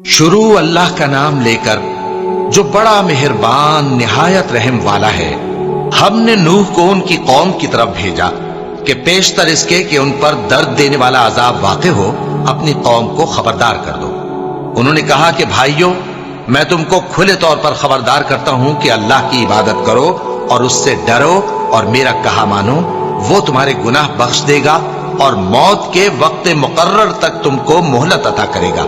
شروع اللہ کا نام لے کر جو بڑا مہربان نہایت رحم والا ہے۔ ہم نے نوح کو ان کی قوم کی طرف بھیجا کہ پیشتر اس کے کہ ان پر درد دینے والا عذاب واقع ہو اپنی قوم کو خبردار کر دو۔ انہوں نے کہا کہ بھائیو، میں تم کو کھلے طور پر خبردار کرتا ہوں کہ اللہ کی عبادت کرو اور اس سے ڈرو اور میرا کہا مانو، وہ تمہارے گناہ بخش دے گا اور موت کے وقت مقرر تک تم کو مہلت عطا کرے گا۔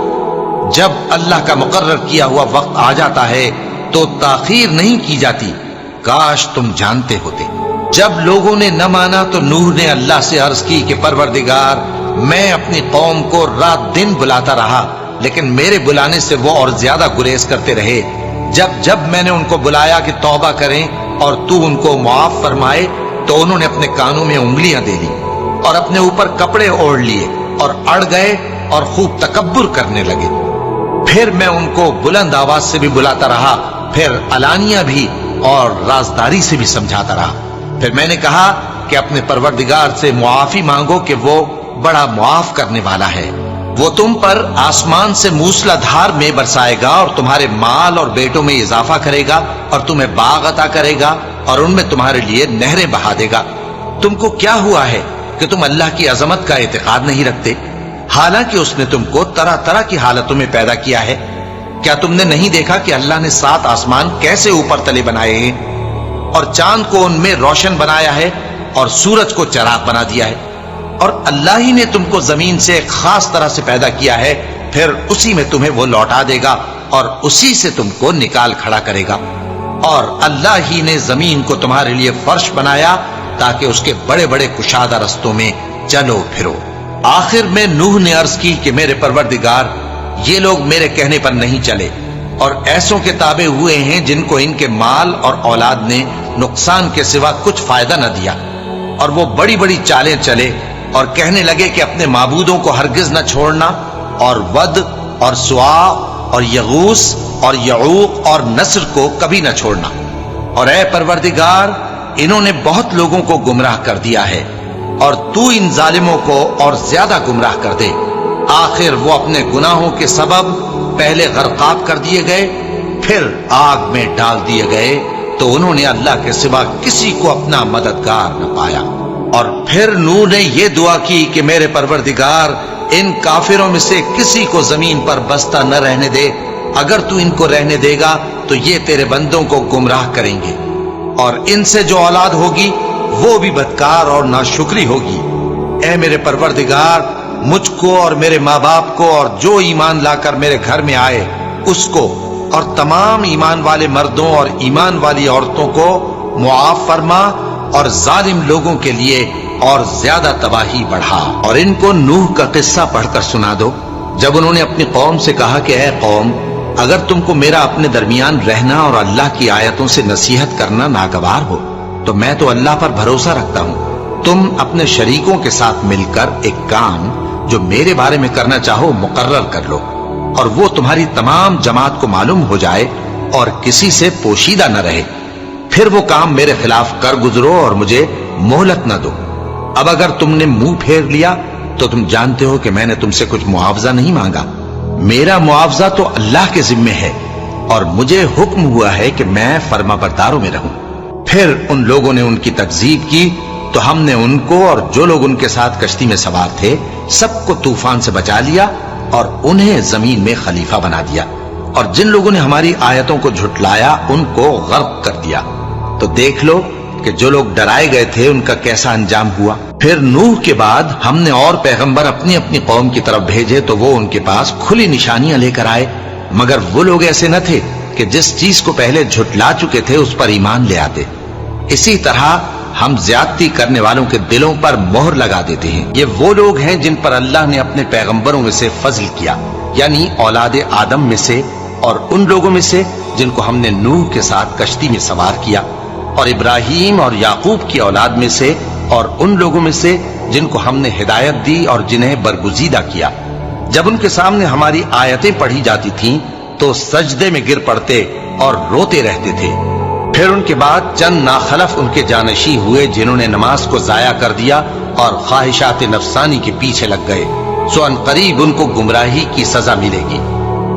جب اللہ کا مقرر کیا ہوا وقت آ جاتا ہے تو تاخیر نہیں کی جاتی، کاش تم جانتے ہوتے۔ جب لوگوں نے نہ مانا تو نوح نے اللہ سے عرض کی کہ پروردگار، میں اپنی قوم کو رات دن بلاتا رہا لیکن میرے بلانے سے وہ اور زیادہ گریز کرتے رہے۔ جب میں نے ان کو بلایا کہ توبہ کریں اور تو ان کو معاف فرمائے تو انہوں نے اپنے کانوں میں انگلیاں دے لی اور اپنے اوپر کپڑے اوڑھ لیے اور اڑ گئے اور خوب تکبر کرنے لگے۔ پھر میں ان کو بلند آواز سے بھی بلاتا رہا، پھر علانیہ بھی اور رازداری سے بھی سمجھاتا رہا۔ پھر میں نے کہا کہ اپنے پروردگار سے معافی مانگو کہ وہ بڑا معاف کرنے والا ہے۔ وہ تم پر آسمان سے موسلا دھار میں برسائے گا اور تمہارے مال اور بیٹوں میں اضافہ کرے گا اور تمہیں باغ عطا کرے گا اور ان میں تمہارے لیے نہریں بہا دے گا۔ تم کو کیا ہوا ہے کہ تم اللہ کی عظمت کا اعتقاد نہیں رکھتے، حالانکہ اس نے تم کو طرح طرح کی حالتوں میں پیدا کیا ہے؟ کیا تم نے نہیں دیکھا کہ اللہ نے 7 آسمان کیسے اوپر تلے بنائے ہیں اور چاند کو ان میں روشن بنایا ہے اور سورج کو چراغ بنا دیا ہے؟ اور اللہ ہی نے تم کو زمین سے ایک خاص طرح سے پیدا کیا ہے، پھر اسی میں تمہیں وہ لوٹا دے گا اور اسی سے تم کو نکال کھڑا کرے گا۔ اور اللہ ہی نے زمین کو تمہارے لیے فرش بنایا تاکہ اس کے بڑے بڑے کشادہ رستوں میں چلو پھرو۔ آخر میں نوح نے عرض کی کہ میرے پروردگار، یہ لوگ میرے کہنے پر نہیں چلے اور ایسوں کے تابع ہوئے ہیں جن کو ان کے مال اور اولاد نے نقصان کے سوا کچھ فائدہ نہ دیا، اور وہ بڑی بڑی چالیں چلے اور کہنے لگے کہ اپنے معبودوں کو ہرگز نہ چھوڑنا، اور ود اور سوا اور یغوس اور یعوق اور نصر کو کبھی نہ چھوڑنا۔ اور اے پروردگار، انہوں نے بہت لوگوں کو گمراہ کر دیا ہے اور تو ان ظالموں کو اور زیادہ گمراہ کر دے۔ آخر وہ اپنے گناہوں کے سبب پہلے غرقاب کر دیے گئے، پھر آگ میں ڈال دیے گئے، تو انہوں نے اللہ کے سوا کسی کو اپنا مددگار نہ پایا۔ اور پھر نوح نے یہ دعا کی کہ میرے پروردگار، ان کافروں میں سے کسی کو زمین پر بستا نہ رہنے دے، اگر تو ان کو رہنے دے گا تو یہ تیرے بندوں کو گمراہ کریں گے، اور ان سے جو اولاد ہوگی وہ بھی بدکار اور ناشکری ہوگی۔ اے میرے پروردگار، مجھ کو اور میرے ماں باپ کو اور جو ایمان لا کر میرے گھر میں آئے اس کو اور تمام ایمان والے مردوں اور ایمان والی عورتوں کو معاف فرما، اور ظالم لوگوں کے لیے اور زیادہ تباہی بڑھا۔ اور ان کو نوح کا قصہ پڑھ کر سنا دو، جب انہوں نے اپنی قوم سے کہا کہ اے قوم، اگر تم کو میرا اپنے درمیان رہنا اور اللہ کی آیتوں سے نصیحت کرنا ناگوار ہو تو میں تو اللہ پر بھروسہ رکھتا ہوں، تم اپنے شریکوں کے ساتھ مل کر ایک کام جو میرے بارے میں کرنا چاہو مقرر کر لو، اور وہ تمہاری تمام جماعت کو معلوم ہو جائے اور کسی سے پوشیدہ نہ رہے، پھر وہ کام میرے خلاف کر گزرو اور مجھے مہلت نہ دو۔ اب اگر تم نے منہ پھیر لیا تو تم جانتے ہو کہ میں نے تم سے کچھ معاوضہ نہیں مانگا، میرا معاوضہ تو اللہ کے ذمے ہے، اور مجھے حکم ہوا ہے کہ میں فرما برداروں میں رہوں۔ پھر ان لوگوں نے ان کی تکذیب کی تو ہم نے ان کو اور جو لوگ ان کے ساتھ کشتی میں سوار تھے سب کو طوفان سے بچا لیا اور انہیں زمین میں خلیفہ بنا دیا، اور جن لوگوں نے ہماری آیتوں کو جھٹلایا ان کو غرق کر دیا۔ تو دیکھ لو کہ جو لوگ ڈرائے گئے تھے ان کا کیسا انجام ہوا۔ پھر نوح کے بعد ہم نے اور پیغمبر اپنی اپنی قوم کی طرف بھیجے تو وہ ان کے پاس کھلی نشانیاں لے کر آئے، مگر وہ لوگ ایسے نہ تھے کہ جس چیز کو پہلے جھٹلا چکے تھے اس پر ایمان لے آتے۔ اسی طرح ہم زیادتی کرنے والوں کے دلوں پر مہر لگا دیتے ہیں۔ یہ وہ لوگ ہیں جن پر اللہ نے اپنے پیغمبروں میں سے فضل کیا، یعنی اولاد آدم میں سے اور ان لوگوں میں سے جن کو ہم نے نوح کے ساتھ کشتی میں سوار کیا، اور ابراہیم اور یعقوب کی اولاد میں سے اور ان لوگوں میں سے جن کو ہم نے ہدایت دی اور جنہیں برگزیدہ کیا۔ جب ان کے سامنے ہماری آیتیں پڑھی جاتی تھیں تو سجدے میں گر پڑتے اور روتے رہتے تھے۔ پھر ان کے بعد چند ناخلف ان کے جانشین ہوئے جنہوں نے نماز کو ضائع کر دیا اور خواہشات نفسانی کے پیچھے لگ گئے، سو ان قریب ان کو گمراہی کی سزا ملے گی۔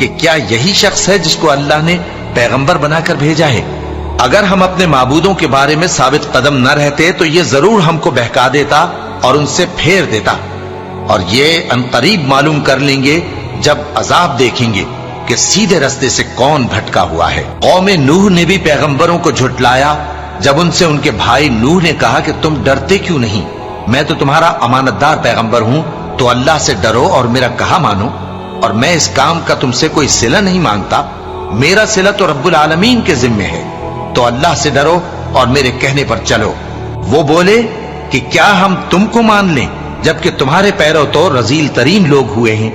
کہ کیا یہی شخص ہے جس کو اللہ نے پیغمبر بنا کر بھیجا ہے؟ اگر ہم اپنے معبودوں کے بارے میں ثابت قدم نہ رہتے تو یہ ضرور ہم کو بہکا دیتا اور ان سے پھیر دیتا، اور یہ انقریب معلوم کر لیں گے جب عذاب دیکھیں گے کہ سیدھے رستے سے کون بھٹکا ہوا ہے۔ قوم نوح نے بھی پیغمبروں کو جھٹلایا جب ان سے ان کے بھائی نوح نے کہا کہ تم ڈرتے کیوں نہیں؟ میں تو تمہارا امانت دار پیغمبر ہوں، تو اللہ سے ڈرو اور میرا کہا مانو، اور میں اس کام کا تم سے کوئی صلہ نہیں مانگتا، میرا صلہ تو رب العالمین کے ذمے ہے، تو اللہ سے ڈرو اور میرے کہنے پر چلو۔ وہ بولے کہ کیا ہم تم کو مان لیں جبکہ تمہارے پیرو تو رذیل ترین لوگ ہوئے ہیں؟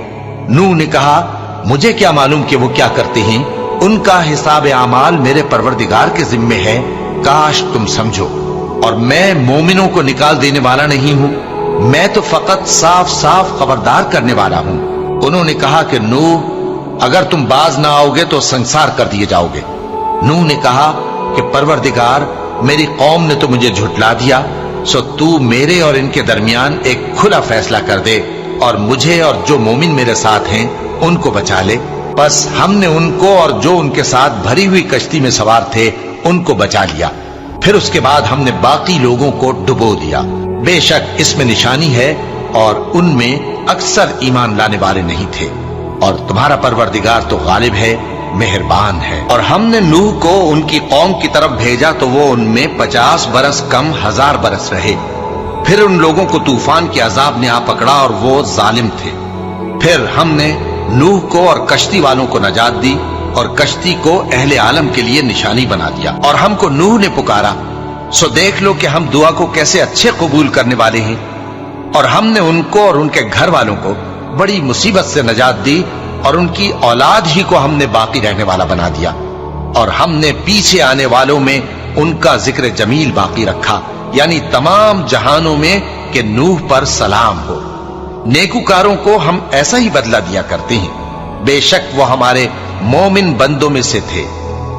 نوح نے کہا مجھے کیا معلوم کہ وہ کیا کرتے ہیں، ان کا حساب اعمال میرے پروردگار کے ذمے ہے، کاش تم سمجھو، اور میں مومنوں کو نکال دینے والا نہیں ہوں، میں تو فقط صاف صاف خبردار کرنے والا ہوں۔ انہوں نے کہا کہ نوح اگر تم باز نہ آؤ گے تو سنسار کر دیے جاؤ گے۔ نوح نے کہا کہ پروردگار میری قوم نے تو مجھے جھٹلا دیا، سو تو میرے اور ان کے درمیان ایک کھلا فیصلہ کر دے اور مجھے اور جو مومن میرے ساتھ ہیں ان کو بچا لے۔ بس ہم نے ان کو اور جو ان کے ساتھ بھری ہوئی کشتی میں سوار تھے ان کو بچا لیا، پھر اس کے بعد ہم نے باقی لوگوں کو ڈبو دیا۔ بے شک اس میں نشانی ہے اور ان میں اکثر ایمان لانے والے نہیں تھے، اور تمہارا پروردگار تو غالب ہے، مہربان ہے۔ اور ہم نے نوح کو ان کی قوم کی طرف بھیجا تو وہ ان میں 50 برس کم 1000 برس رہے، پھر ان لوگوں کو طوفان کے عذاب نے آ پکڑا اور وہ ظالم تھے۔ پھر ہم نے نوح کو اور کشتی والوں کو نجات دی اور کشتی کو اہل عالم کے لیے نشانی بنا دیا۔ اور ہم کو نوح نے پکارا، سو دیکھ لو کہ ہم دعا کو کیسے اچھے قبول کرنے والے ہیں، اور ہم نے ان کو اور ان کے گھر والوں کو بڑی مصیبت سے نجات دی، اور ان کی اولاد ہی کو ہم نے باقی رہنے والا بنا دیا، اور ہم نے پیچھے آنے والوں میں ان کا ذکر جمیل باقی رکھا، یعنی تمام جہانوں میں کہ نوح پر سلام ہو۔ نیکوکاروں کو ہم ایسا ہی بدلہ دیا کرتے ہیں، بے شک وہ ہمارے مومن بندوں میں سے تھے۔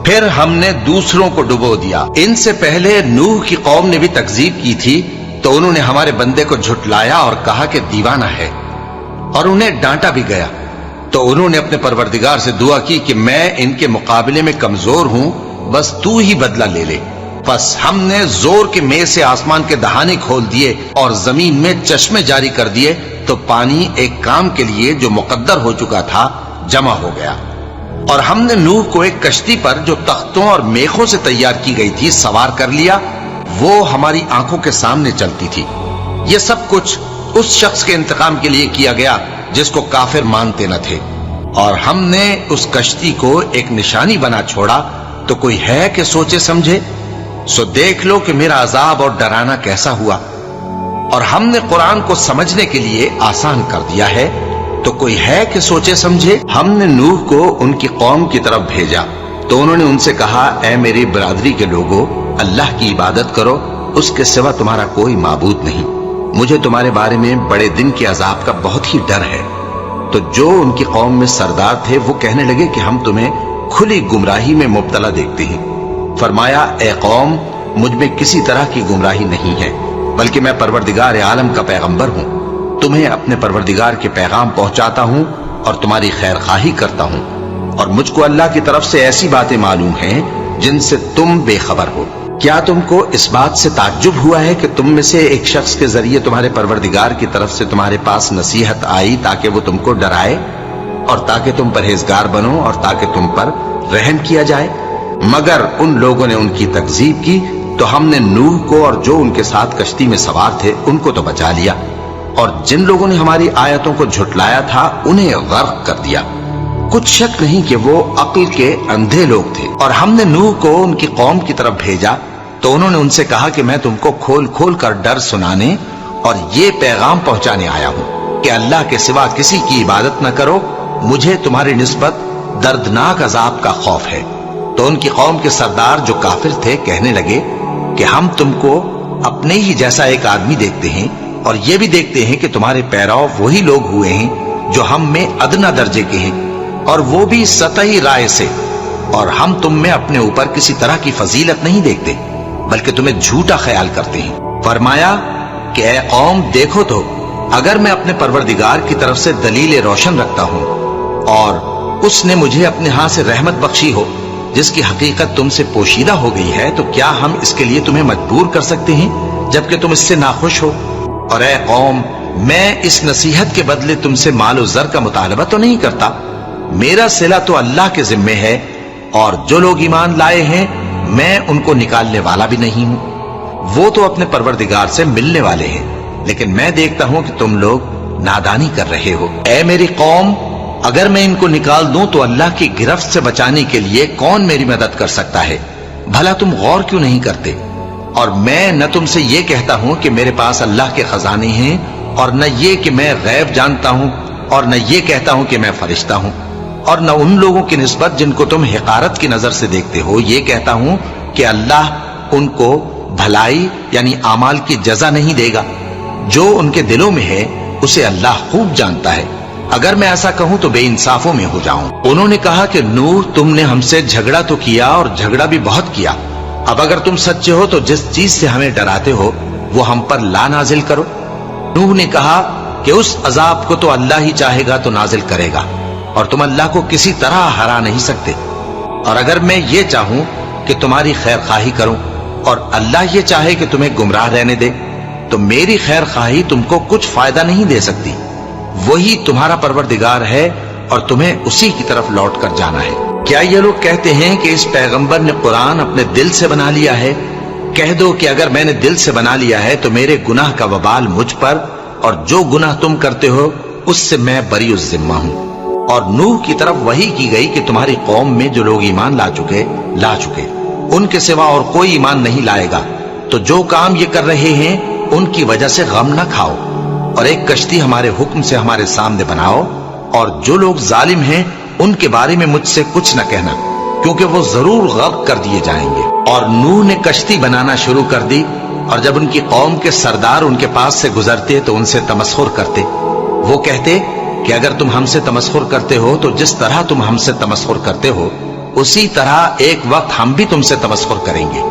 پھر ہم نے دوسروں کو ڈبو دیا۔ ان سے پہلے نوح کی قوم نے بھی تکذیب کی تھی، تو انہوں نے ہمارے بندے کو جھٹلایا اور کہا کہ دیوانہ ہے، اور انہیں ڈانٹا بھی گیا۔ تو انہوں نے اپنے پروردگار سے دعا کی کہ میں ان کے مقابلے میں کمزور ہوں، بس تو ہی بدلہ لے لے۔ پس ہم نے زور کے مے سے آسمان کے دہانے کھول دیے اور زمین میں چشمے جاری کر دیے، تو پانی ایک کام کے لیے جو مقدر ہو چکا تھا جمع ہو گیا۔ اور ہم نے نوح کو ایک کشتی پر جو تختوں اور میخوں سے تیار کی گئی تھی سوار کر لیا، وہ ہماری آنکھوں کے سامنے چلتی تھی۔ یہ سب کچھ اس شخص کے انتقام کے لیے کیا گیا جس کو کافر مانتے نہ تھے، اور ہم نے اس کشتی کو ایک نشانی بنا چھوڑا، تو کوئی ہے کہ سوچے سمجھے؟ سو دیکھ لو کہ میرا عذاب اور ڈرانا کیسا ہوا۔ اور ہم نے قرآن کو سمجھنے کے لیے آسان کر دیا ہے، تو کوئی ہے کہ سوچے سمجھے؟ ہم نے نوح کو ان کی قوم کی طرف بھیجا تو انہوں نے ان سے کہا، اے میری برادری کے لوگوں، اللہ کی عبادت کرو، اس کے سوا تمہارا کوئی معبود نہیں، مجھے تمہارے بارے میں بڑے دن کے عذاب کا بہت ہی ڈر ہے۔ تو جو ان کی قوم میں سردار تھے وہ کہنے لگے کہ ہم تمہیں کھلی گمراہی میں مبتلا دیکھتے ہیں۔ فرمایا، اے قوم، مجھ میں کسی طرح کی گمراہی نہیں ہے، بلکہ میں پروردگار عالم کا پیغمبر ہوں، تمہیں اپنے پروردگار کے پیغام پہنچاتا ہوں اور تمہاری خیر خواہی کرتا ہوں، اور مجھ کو اللہ کی طرف سے ایسی باتیں معلوم ہیں جن سے تم بے خبر ہو۔ کیا تم کو اس بات سے تعجب ہوا ہے کہ تم میں سے ایک شخص کے ذریعے تمہارے پروردگار کی طرف سے تمہارے پاس نصیحت آئی تاکہ وہ تم کو ڈرائے اور تاکہ تم پرہیزگار بنو اور تاکہ تم پر رحم کیا جائے؟ مگر ان لوگوں نے ان کی تکذیب کی، تو ہم نے نوح کو اور جو ان کے ساتھ کشتی میں سوار تھے ان کو تو بچا لیا، اور جن لوگوں نے ہماری آیتوں کو جھٹلایا تھا انہیں غرق کر دیا۔ کچھ شک نہیں کہ وہ عقل کے اندھے لوگ تھے۔ اور ہم نے نوح کو ان کی قوم کی طرف بھیجا تو انہوں نے ان سے کہا کہ میں تم کو کھول کھول کر ڈر سنانے اور یہ پیغام پہنچانے آیا ہوں کہ اللہ کے سوا کسی کی عبادت نہ کرو، مجھے تمہاری نسبت دردناک عذاب کا خوف ہے۔ تو ان کی قوم کے سردار جو کافر تھے کہنے لگے کہ ہم تم کو اپنے ہی جیسا ایک آدمی دیکھتے ہیں، اور یہ بھی دیکھتے ہیں کہ تمہارے پیرو وہی لوگ ہوئے ہیں جو ہم میں ادنا درجے کے ہیں، اور وہ بھی سطحی رائے سے، اور ہم تم میں اپنے اوپر کسی طرح کی فضیلت نہیں دیکھتے بلکہ تمہیں جھوٹا خیال کرتے ہیں۔ فرمایا کہ اے قوم، دیکھو تو اگر میں اپنے پروردگار کی طرف سے دلیل روشن رکھتا ہوں اور اس نے مجھے اپنے ہاں سے رحمت بخشی ہو جس کی حقیقت تم سے پوشیدہ ہو گئی ہے، تو کیا ہم اس کے لیے تمہیں مجبور کر سکتے ہیں جبکہ تم اس سے ناخوش ہو؟ اور اے قوم، میں اس نصیحت کے بدلے تم سے مال و زر کا مطالبہ تو نہیں کرتا، میرا صلہ تو اللہ کے ذمے ہے، اور جو لوگ ایمان لائے ہیں میں ان کو نکالنے والا بھی نہیں ہوں، وہ تو اپنے پروردگار سے ملنے والے ہیں، لیکن میں دیکھتا ہوں کہ تم لوگ نادانی کر رہے ہو۔ اے میری قوم، اگر میں ان کو نکال دوں تو اللہ کی گرفت سے بچانے کے لیے کون میری مدد کر سکتا ہے؟ بھلا تم غور کیوں نہیں کرتے؟ اور میں نہ تم سے یہ کہتا ہوں کہ میرے پاس اللہ کے خزانے ہیں، اور نہ یہ کہ میں غیب جانتا ہوں، اور نہ یہ کہتا ہوں کہ میں فرشتہ ہوں، اور نہ ان لوگوں کی نسبت جن کو تم حقارت کی نظر سے دیکھتے ہو یہ کہتا ہوں کہ اللہ ان کو بھلائی یعنی اعمال کی جزا نہیں دے گا۔ جو ان کے دلوں میں ہے اسے اللہ خوب جانتا ہے، اگر میں ایسا کہوں تو بے انصافوں میں ہو جاؤں۔ انہوں نے کہا کہ نوح، تم نے ہم سے جھگڑا تو کیا اور جھگڑا بھی بہت کیا، اب اگر تم سچے ہو تو جس چیز سے ہمیں ڈراتے ہو وہ ہم پر لا نازل کرو۔ نوح نے کہا کہ اس عذاب کو تو اللہ ہی چاہے گا تو نازل کرے گا، اور تم اللہ کو کسی طرح ہرا نہیں سکتے، اور اگر میں یہ چاہوں کہ تمہاری خیر خواہی کروں اور اللہ یہ چاہے کہ تمہیں گمراہ رہنے دے تو میری خیر خواہی تم کو کچھ فائدہ نہیں دے سکتی، وہی تمہارا پروردگار ہے اور تمہیں اسی کی طرف لوٹ کر جانا ہے۔ کیا یہ لوگ کہتے ہیں کہ اس پیغمبر نے قرآن اپنے دل سے بنا لیا ہے؟ کہہ دو کہ اگر میں نے دل سے بنا لیا ہے تو میرے گناہ کا وبال مجھ پر، اور جو گناہ تم کرتے ہو اس سے میں بری الذمہ ہوں۔ اور نوح کی طرف وحی کی گئی کہ تمہاری قوم میں جو لوگ ایمان لا چکے ان کے سوا اور کوئی ایمان نہیں لائے گا، تو جو کام یہ کر رہے ہیں ان کی وجہ سے غم نہ کھاؤ، اور ایک کشتی ہمارے حکم سے ہمارے سامنے بناؤ، اور جو لوگ ظالم ہیں ان کے بارے میں مجھ سے کچھ نہ کہنا، کیونکہ وہ ضرور غرق کر دیے جائیں گے۔ اور نوح نے کشتی بنانا شروع کر دی، اور جب ان کی قوم کے سردار ان کے پاس سے گزرتے تو ان سے تمسخر کرتے، وہ کہتے کہ اگر تم ہم سے تمسخر کرتے ہو تو جس طرح تم ہم سے تمسخر کرتے ہو اسی طرح ایک وقت ہم بھی تم سے تمسخر کریں گے،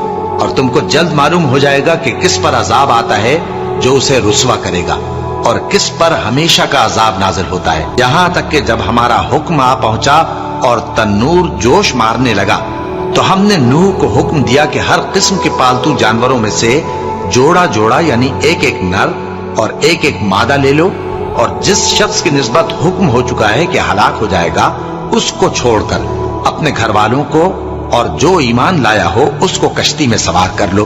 اور تم کو جلد معلوم ہو جائے گا کہ کس پر عذاب آتا ہے جو اسے رسوا کرے گا، اور کس پر ہمیشہ کا عذاب نازل ہوتا ہے، یہاں تک کہ جب ہمارا حکم آ پہنچا اور تنور جوش مارنے لگا تو ہم نے نوح کو حکم دیا کہ ہر قسم کے پالتو جانوروں میں سے جوڑا جوڑا یعنی ایک ایک نر اور ایک ایک مادہ لے لو، اور جس شخص کی نسبت حکم ہو چکا ہے کہ ہلاک ہو جائے گا اس کو چھوڑ کر اپنے گھر والوں کو اور جو ایمان لایا ہو اس کو کشتی میں سوار کر لو،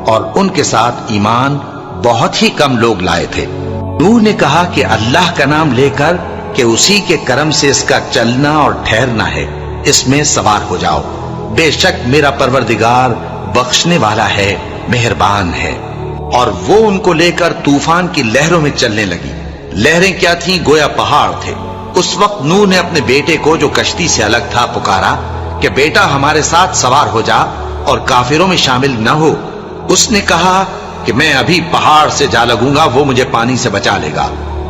اور ان کے ساتھ ایمان بہت ہی کم لوگ لائے تھے۔ نوح نے کہا کہ اللہ کا نام لے کر کہ اسی کے کرم سے اس کا چلنا اور ٹھہرنا ہے، اس میں سوار ہو جاؤ، بے شک میرا پروردگار بخشنے والا ہے، مہربان ہے۔ اور وہ ان کو لے کر طوفان کی لہروں میں چلنے لگی۔ لہریں کیا تھیں؟ گویا پہاڑ تھے۔ اس وقت نوح نے اپنے بیٹے کو جو کشتی سے الگ تھا پکارا کہ بیٹا ہمارے ساتھ سوار ہو جا اور کافروں میں شامل نہ ہو۔ اس نے کہا کہ میں ابھی پہاڑ سے جا لگوں گا، وہ مجھے پانی سے بچا لے گا۔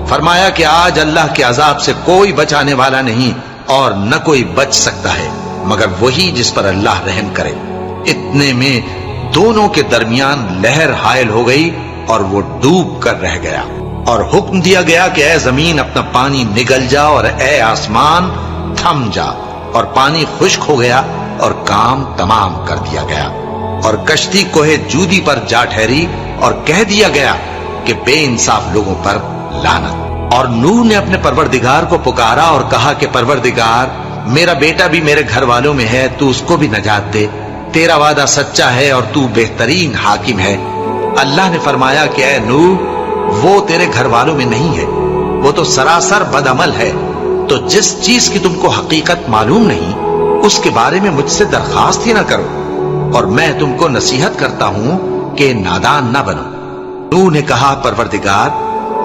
فرمایا کہ آج اللہ کے عذاب سے کوئی بچانے والا نہیں اور نہ کوئی بچ سکتا ہے مگر وہی جس پر اللہ رحم کرے۔ اتنے میں دونوں کے درمیان لہر حائل ہو گئی اور وہ ڈوب کر رہ گیا، اور حکم دیا گیا کہ اے زمین اپنا پانی نگل جا اور اے آسمان تھم جا، اور پانی خشک ہو گیا اور کام تمام کر دیا گیا، اور کشتی کوہ جودی پر جا ٹھہری، اور کہہ دیا گیا کہ بے انصاف لوگوں پر لعنت۔ اور نوح نے اپنے پروردگار کو پکارا اور کہا کہ پروردگار، میرا بیٹا بھی میرے گھر والوں میں ہے، تو اس کو بھی نجات دے، تیرا وعدہ سچا ہے اور تو بہترین حاکم ہے۔ اللہ نے فرمایا کہ اے نوح، وہ تیرے گھر والوں میں نہیں ہے، وہ تو سراسر بد عمل ہے، تو جس چیز کی تم کو حقیقت معلوم نہیں اس کے بارے میں مجھ سے درخواست ہی نہ کرو، اور میں تم کو نصیحت کرتا ہوں کہ نادان نہ بنو۔ نوح نے کہا پروردگار،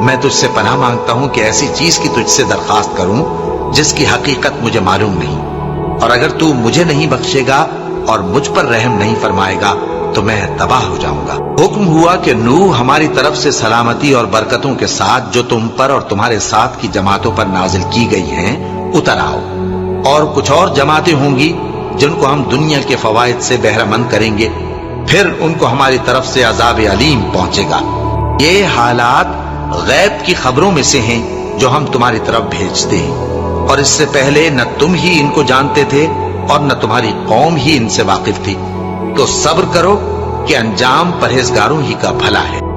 میں تجھ سے پناہ مانگتا ہوں کہ ایسی چیز کی تجھ سے درخواست کروں جس کی حقیقت مجھے معلوم نہیں، اور اگر تو مجھے نہیں بخشے گا اور مجھ پر رحم نہیں فرمائے گا تو میں تباہ ہو جاؤں گا۔ حکم ہوا کہ نوح ہماری طرف سے سلامتی اور برکتوں کے ساتھ جو تم پر اور تمہارے ساتھ کی جماعتوں پر نازل کی گئی ہیں اتر آؤ، اور کچھ اور جماعتیں ہوں گی جن کو ہم دنیا کے فوائد سے بہرہ مند کریں گے، پھر ان کو ہماری طرف سے عذاب علیم پہنچے گا۔ یہ حالات غیب کی خبروں میں سے ہیں جو ہم تمہاری طرف بھیجتے ہیں، اور اس سے پہلے نہ تم ہی ان کو جانتے تھے اور نہ تمہاری قوم ہی ان سے واقف تھی، تو صبر کرو کہ انجام پرہیزگاروں ہی کا بھلا ہے۔